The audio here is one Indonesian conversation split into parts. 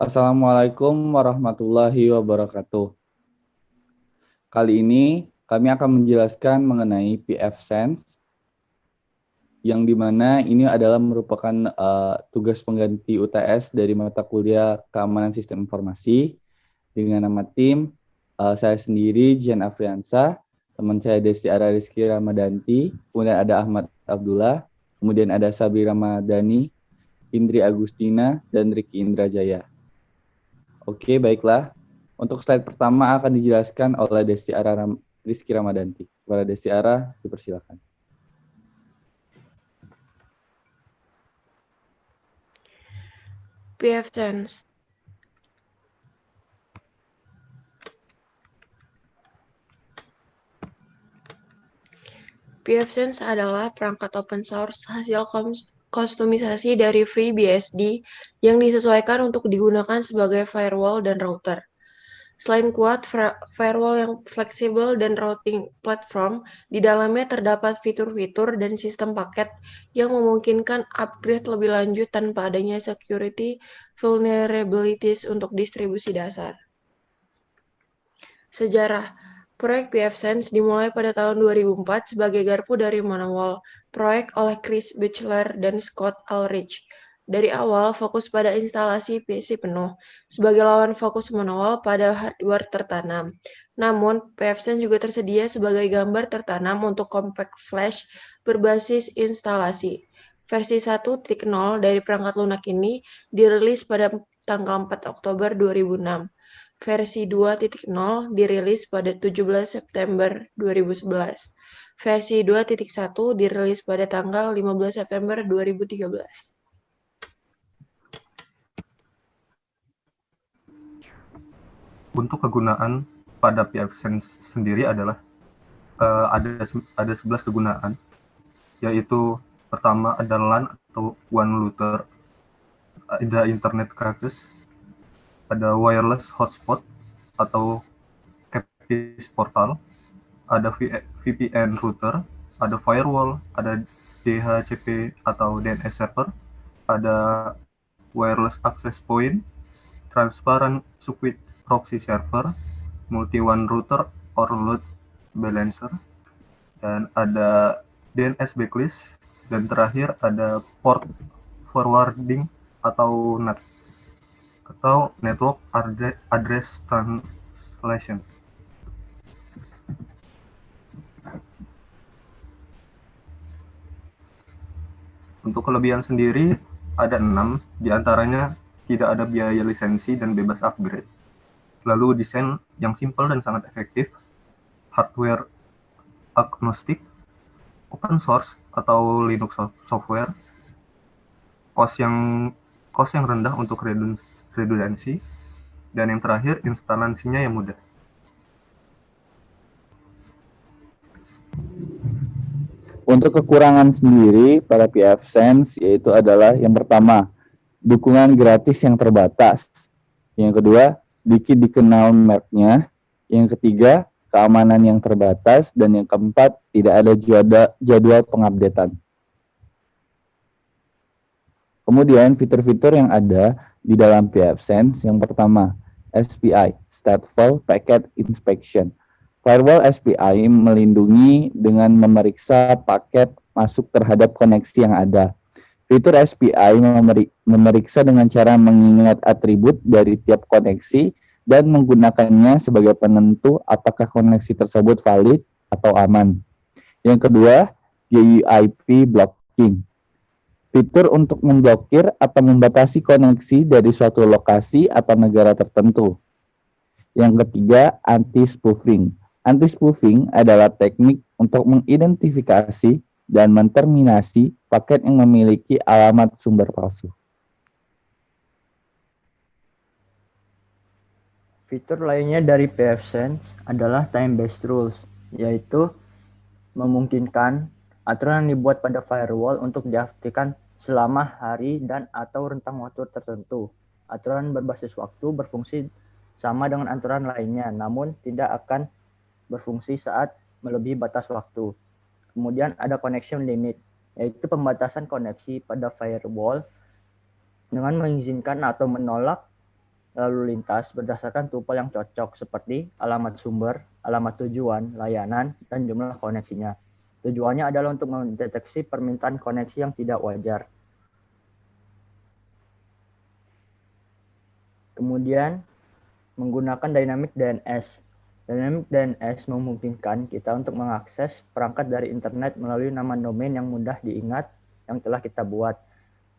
Assalamualaikum warahmatullahi wabarakatuh. Kali ini kami akan menjelaskan mengenai pfSense, yang dimana ini adalah merupakan tugas pengganti UTS dari mata kuliah Keamanan Sistem Informasi dengan nama tim saya sendiri Jian Afriansa, teman saya Desti Ara Rizky Ramadanti, kemudian ada Ahmad Abdullah, kemudian ada Sabri Ramadhani, Indri Agustina, dan Riki Indrajaya. Oke, baiklah. Untuk slide pertama akan dijelaskan oleh Desti Ara Rizky Ramadanti. Kepada Desti Ara, dipersilakan. pfSense. pfSense adalah perangkat open source hasil kostumisasi dari FreeBSD yang disesuaikan untuk digunakan sebagai firewall dan router. Selain kuat, firewall yang fleksibel dan routing platform, di dalamnya terdapat fitur-fitur dan sistem paket yang memungkinkan upgrade lebih lanjut tanpa adanya security vulnerabilities untuk distribusi dasar. Sejarah. Proyek pfSense dimulai pada tahun 2004 sebagai garpu dari Monowall, proyek oleh Chris Batchelor dan Scott Ulrich. Dari awal fokus pada instalasi PC penuh, sebagai lawan fokus Monowall pada hardware tertanam. Namun, pfSense juga tersedia sebagai gambar tertanam untuk compact flash berbasis instalasi. Versi 1.0 dari perangkat lunak ini dirilis pada tanggal 4 Oktober 2006. Versi 2.0 dirilis pada 17 September 2011. Versi 2.1 dirilis pada tanggal 15 September 2013. Untuk kegunaan pada pfSense sendiri adalah ada 11 kegunaan, yaitu pertama ada LAN atau one router, ada internet cafes, ada wireless hotspot atau CAPIS portal, ada VPN router, ada firewall, ada DHCP atau DNS server, ada wireless access point, transparent circuit proxy server, multi-one router or load balancer, dan ada DNS backlist, dan terakhir ada port forwarding atau NAT atau network address translation. Untuk kelebihan sendiri ada 6, diantaranya tidak ada biaya lisensi dan bebas upgrade. Lalu desain yang simpel dan sangat efektif, hardware agnostik, open source atau Linux software, cost yang rendah untuk redundansi, dan yang terakhir instalasinya yang mudah. Untuk kekurangan sendiri pada pfSense yaitu adalah yang pertama, dukungan gratis yang terbatas. Yang kedua, sedikit dikenal merknya. Yang ketiga, keamanan yang terbatas. Dan yang keempat, tidak ada jadwal pengupdatean. Kemudian fitur-fitur yang ada di dalam pfSense, yang pertama, SPI, Stateful Packet Inspection. Firewall SPI melindungi dengan memeriksa paket masuk terhadap koneksi yang ada. Fitur SPI memeriksa dengan cara mengingat atribut dari tiap koneksi dan menggunakannya sebagai penentu apakah koneksi tersebut valid atau aman. Yang kedua, UIP blocking. Fitur untuk memblokir atau membatasi koneksi dari suatu lokasi atau negara tertentu. Yang ketiga, anti-spoofing. Anti-spoofing adalah teknik untuk mengidentifikasi dan menterminasi paket yang memiliki alamat sumber palsu. Fitur lainnya dari pfSense adalah time-based rules, yaitu memungkinkan aturan yang dibuat pada firewall untuk diaktifkan selama hari dan atau rentang waktu tertentu. Aturan berbasis waktu berfungsi sama dengan aturan lainnya, namun tidak akan berfungsi saat melebihi batas waktu. Kemudian ada connection limit, yaitu pembatasan koneksi pada firewall dengan mengizinkan atau menolak lalu lintas berdasarkan tuple yang cocok seperti alamat sumber, alamat tujuan, layanan, dan jumlah koneksinya. Tujuannya adalah untuk mendeteksi permintaan koneksi yang tidak wajar. Kemudian menggunakan Dynamic DNS. Dynamic DNS memungkinkan kita untuk mengakses perangkat dari internet melalui nama domain yang mudah diingat yang telah kita buat.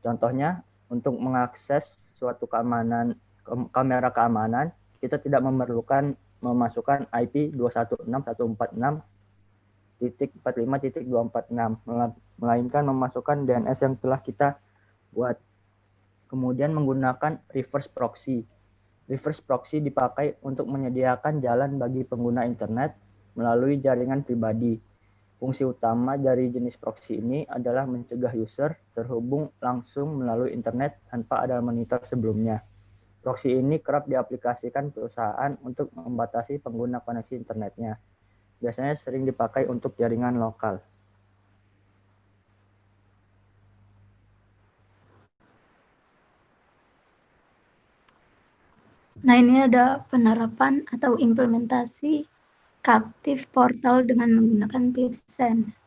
Contohnya, untuk mengakses suatu kamera keamanan, kita tidak memerlukan memasukkan IP 216.146.45.246, melainkan memasukkan DNS yang telah kita buat. Kemudian menggunakan reverse proxy. Reverse proxy dipakai untuk menyediakan jalan bagi pengguna internet melalui jaringan pribadi. Fungsi utama dari jenis proxy ini adalah mencegah user terhubung langsung melalui internet tanpa ada monitor sebelumnya. Proxy ini kerap diaplikasikan perusahaan untuk membatasi pengguna koneksi internetnya. Biasanya sering dipakai untuk jaringan lokal. Nah, ini ada penerapan atau implementasi Captive Portal dengan menggunakan PivSense.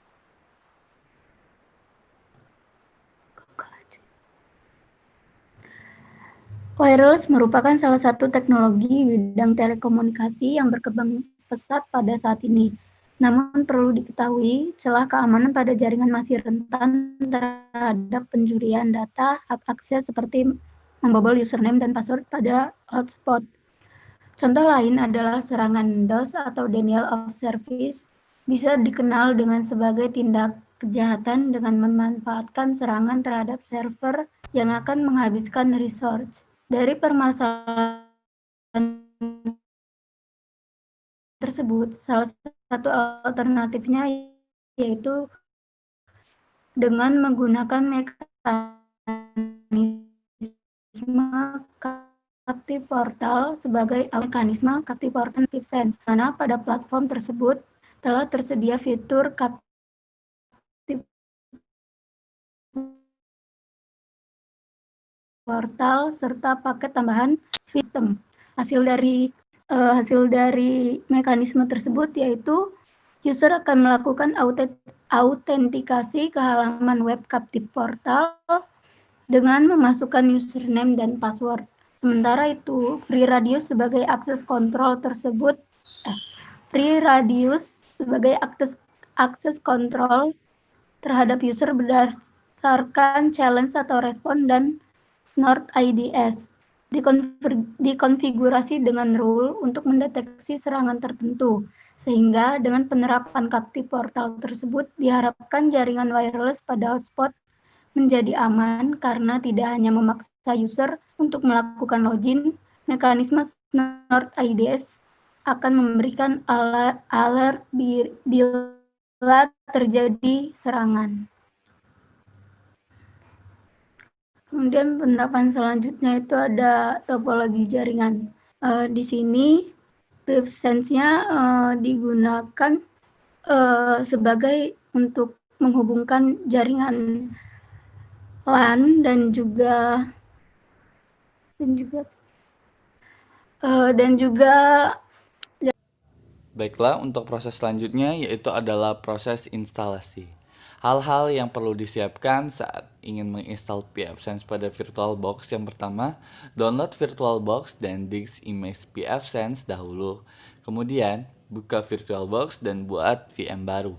Wireless merupakan salah satu teknologi bidang telekomunikasi yang berkembang pesat pada saat ini. Namun perlu diketahui, celah keamanan pada jaringan masih rentan terhadap pencurian data, akses seperti membobol username dan password pada hotspot. Contoh lain adalah serangan DOS atau Denial of Service, bisa dikenal dengan sebagai tindak kejahatan dengan memanfaatkan serangan terhadap server yang akan menghabiskan resource. Dari permasalahan tersebut, salah satu alternatifnya yaitu dengan menggunakan mekanisme Captive Portal sebagai mekanisme Captive Portal PivSense, mana pada platform tersebut telah tersedia fitur Captive Portal serta paket tambahan sistem. Hasil dari mekanisme tersebut yaitu user akan melakukan autentikasi ke halaman web Captive Portal dengan memasukkan username dan password. Sementara itu, Free Radius sebagai akses kontrol terhadap user berdasarkan challenge atau respon dan Snort IDS dikonfigurasi dengan rule untuk mendeteksi serangan tertentu, sehingga dengan penerapan Captive Portal tersebut diharapkan jaringan wireless pada hotspot menjadi aman karena tidak hanya memaksa user untuk melakukan login, mekanisme Snort IDS akan memberikan alert bila terjadi serangan. Kemudian penerapan selanjutnya itu ada topologi jaringan. Di sini PivSense-nya digunakan sebagai untuk menghubungkan jaringan LAN dan juga Baiklah, untuk proses selanjutnya yaitu adalah proses instalasi. Hal-hal yang perlu disiapkan saat ingin menginstal pfSense pada VirtualBox. Yang pertama, download VirtualBox dan disk image pfSense dahulu. Kemudian, buka VirtualBox dan buat VM baru.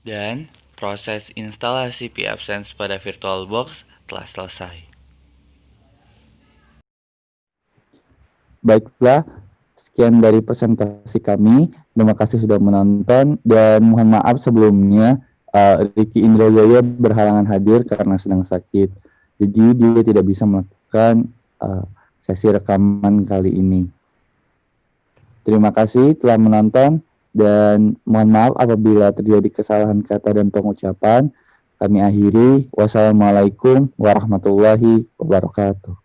Dan proses instalasi pAbsence pada VirtualBox telah selesai. Baiklah, sekian dari presentasi kami. Terima kasih sudah menonton dan mohon maaf sebelumnya Ricky Indrajaya berhalangan hadir karena sedang sakit. Jadi dia tidak bisa melakukan sesi rekaman kali ini. Terima kasih telah menonton dan mohon maaf apabila terjadi kesalahan kata dan pengucapan. Kami akhiri. Wassalamualaikum warahmatullahi wabarakatuh.